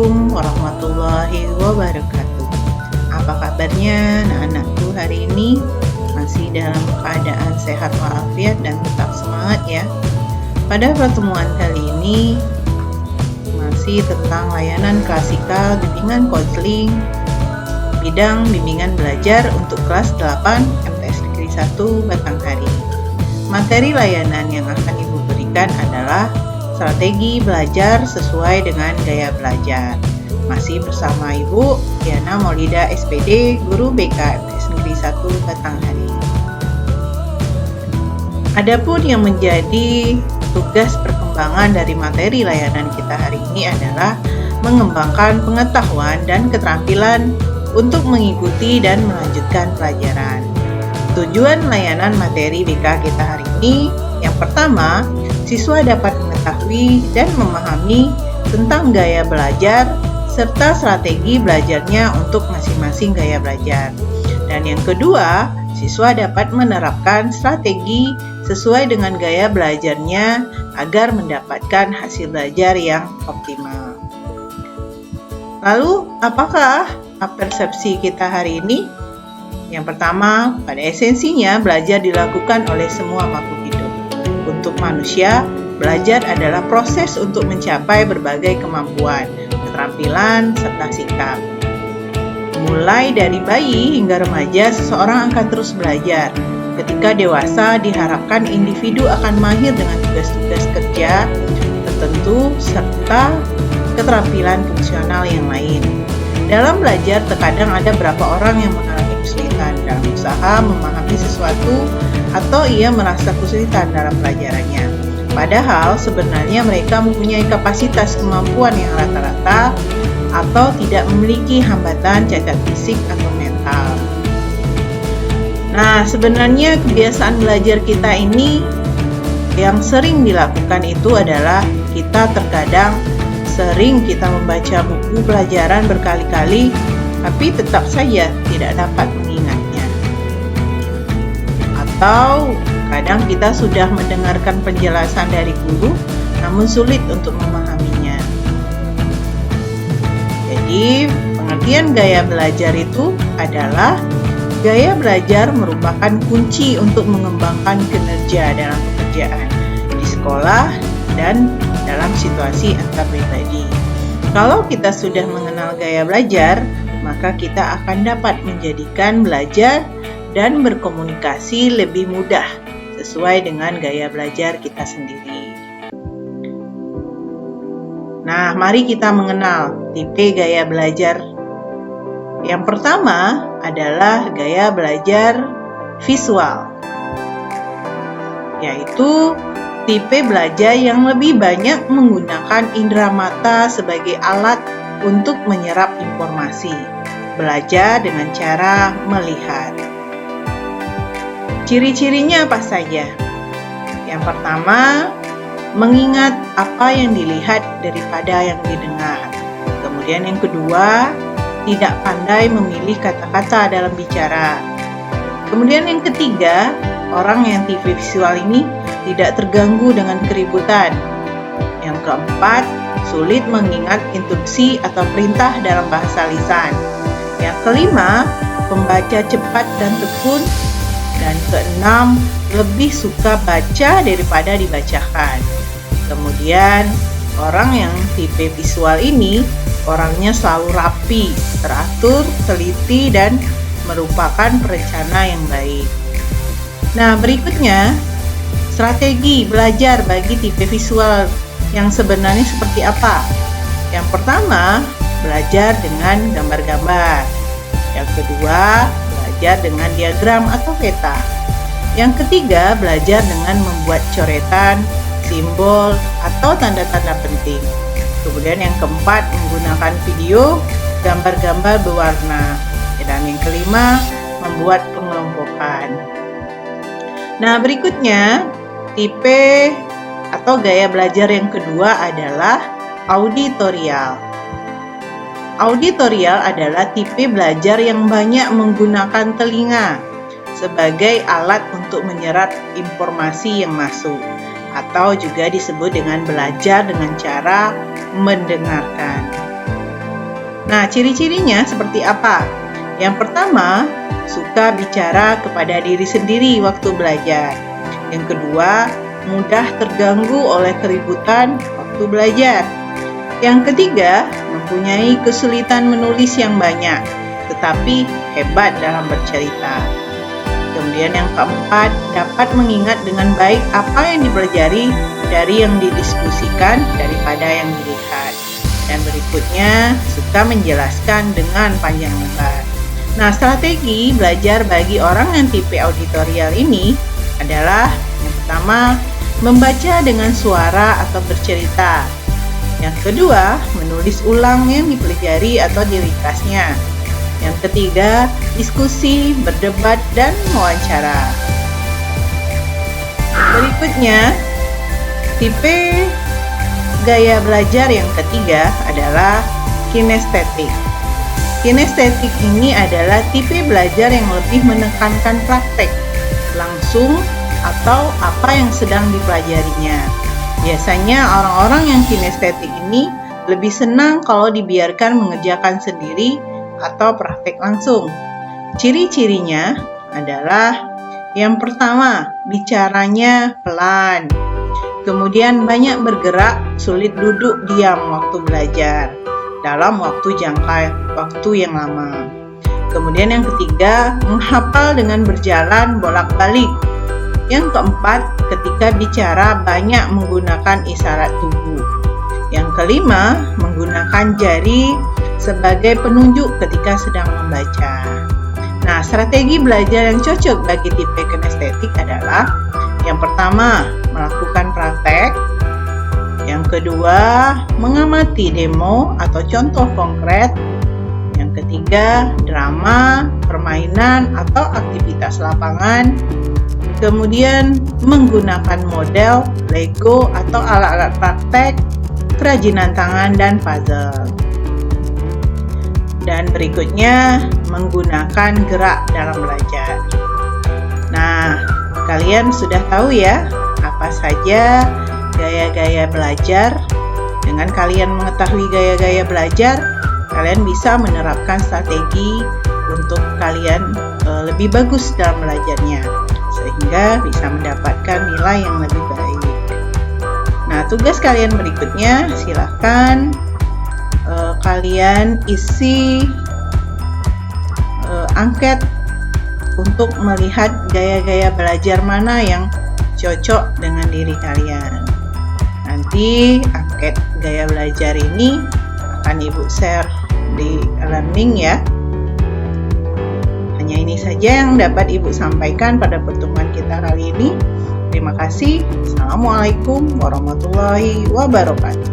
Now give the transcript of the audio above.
Assalamualaikum warahmatullahi wabarakatuh. Apa kabarnya anak-anakku hari ini? Masih dalam keadaan sehat walafiat dan tetap semangat ya. Pada pertemuan kali ini masih tentang layanan klasikal bimbingan konseling bidang bimbingan belajar untuk kelas 8 MTS Negeri 1 Batanghari. Materi layanan yang akan Ibu berikan adalah strategi belajar sesuai dengan gaya belajar. Masih bersama Ibu Diana Maulida SPD, Guru BK MTS Negeri 1 Batanghari. Adapun yang menjadi tugas perkembangan dari materi layanan kita hari ini adalah mengembangkan pengetahuan dan keterampilan untuk mengikuti dan melanjutkan pelajaran. Tujuan layanan materi BK kita hari ini, yang pertama, siswa dapat mengetahui dan memahami tentang gaya belajar serta strategi belajarnya untuk masing-masing gaya belajar. Dan yang kedua, siswa dapat menerapkan strategi sesuai dengan gaya belajarnya agar mendapatkan hasil belajar yang optimal. Lalu, apakah persepsi kita hari ini? Yang pertama, pada esensinya belajar dilakukan oleh semua makhluk hidup. Untuk manusia, belajar adalah proses untuk mencapai berbagai kemampuan, keterampilan, serta sikap. Mulai dari bayi hingga remaja, seseorang akan terus belajar. Ketika dewasa, diharapkan individu akan mahir dengan tugas-tugas kerja tertentu serta keterampilan fungsional yang lain. Dalam belajar, terkadang ada beberapa orang yang mengalami kesulitan dalam usaha memahami sesuatu atau ia merasa kesulitan dalam pelajarannya. Padahal sebenarnya mereka mempunyai kapasitas kemampuan yang rata-rata atau tidak memiliki hambatan cacat fisik atau mental. Nah, sebenarnya kebiasaan belajar kita ini yang sering dilakukan itu adalah kita terkadang sering kita membaca buku pelajaran berkali-kali, tapi tetap saja tidak dapat mengingatnya. Atau kadang kita sudah mendengarkan penjelasan dari guru, namun sulit untuk memahaminya. Jadi, pengertian gaya belajar itu adalah gaya belajar merupakan kunci untuk mengembangkan kinerja dalam pekerjaan, di sekolah, dan dalam situasi antar pribadi. Kalau kita sudah mengenal gaya belajar, maka kita akan dapat menjadikan belajar dan berkomunikasi lebih mudah sesuai dengan gaya belajar kita sendiri. Nah, mari kita mengenal tipe gaya belajar. Yang pertama adalah gaya belajar visual, yaitu tipe belajar yang lebih banyak menggunakan indera mata sebagai alat untuk menyerap informasi. Belajar dengan cara melihat. Ciri-cirinya apa saja? Yang pertama, mengingat apa yang dilihat daripada yang didengar. Kemudian yang kedua, tidak pandai memilih kata-kata dalam bicara. Kemudian yang ketiga, orang yang tipe visual ini tidak terganggu dengan keributan. Yang keempat, sulit mengingat instruksi atau perintah dalam bahasa lisan. Yang kelima, pembaca cepat dan tekun. Dan keenam, lebih suka baca daripada dibacakan. Kemudian, orang yang tipe visual ini, orangnya selalu rapi, teratur, teliti, dan merupakan perencana yang baik. Nah, berikutnya, strategi belajar bagi tipe visual yang sebenarnya seperti apa? Yang pertama, belajar dengan gambar-gambar. Yang kedua, belajar dengan diagram atau peta. Yang ketiga, belajar dengan membuat coretan, simbol, atau tanda-tanda penting. Kemudian yang keempat, menggunakan video, gambar-gambar berwarna. Dan yang kelima, membuat pengelompokan. Nah, berikutnya, tipe atau gaya belajar yang kedua adalah auditorial. Auditorial adalah tipe belajar yang banyak menggunakan telinga sebagai alat untuk menyerap informasi yang masuk, atau juga disebut dengan belajar dengan cara mendengarkan. Nah, ciri-cirinya seperti apa? Yang pertama, suka bicara kepada diri sendiri waktu belajar. Yang kedua, mudah terganggu oleh keributan waktu belajar. Yang ketiga, mempunyai kesulitan menulis yang banyak, tetapi hebat dalam bercerita. Kemudian yang keempat, dapat mengingat dengan baik apa yang dipelajari dari yang didiskusikan daripada yang dilihat. Dan berikutnya, suka menjelaskan dengan panjang lebar. Nah, strategi belajar bagi orang yang tipe auditorial ini adalah yang pertama, membaca dengan suara atau bercerita. Yang kedua, menulis ulang yang dipelajari atau diringkasnya. Yang ketiga, diskusi, berdebat, dan mewawancara. Berikutnya, tipe gaya belajar yang ketiga adalah kinestetik. Kinestetik ini adalah tipe belajar yang lebih menekankan praktek, langsung, atau apa yang sedang dipelajarinya. Biasanya orang-orang yang kinestetik ini lebih senang kalau dibiarkan mengerjakan sendiri atau praktek langsung. Ciri-cirinya adalah yang pertama, bicaranya pelan. Kemudian banyak bergerak, sulit duduk diam waktu belajar dalam jangka waktu yang lama. Kemudian yang ketiga, menghafal dengan berjalan bolak-balik. Yang keempat, ketika bicara banyak menggunakan isyarat tubuh. Yang kelima, menggunakan jari sebagai penunjuk ketika sedang membaca. Nah, strategi belajar yang cocok bagi tipe kinestetik adalah yang pertama, melakukan praktek. Yang kedua, mengamati demo atau contoh konkret. Yang ketiga, drama, permainan atau aktivitas lapangan. Kemudian, menggunakan model, Lego atau alat-alat praktek, kerajinan tangan, dan puzzle. Dan berikutnya, menggunakan gerak dalam belajar. Nah, kalian sudah tahu ya, apa saja gaya-gaya belajar. Dengan kalian mengetahui gaya-gaya belajar, kalian bisa menerapkan strategi untuk kalian lebih bagus dalam belajarnya, sehingga bisa mendapatkan nilai yang lebih baik. Nah, tugas kalian berikutnya, silahkan kalian isi angket untuk melihat gaya-gaya belajar mana yang cocok dengan diri kalian. Nanti angket gaya belajar ini akan Ibu share di e-learning ya. Hanya ini saja yang dapat Ibu sampaikan pada pertemuan kita kali ini. Terima kasih. Assalamualaikum warahmatullahi wabarakatuh.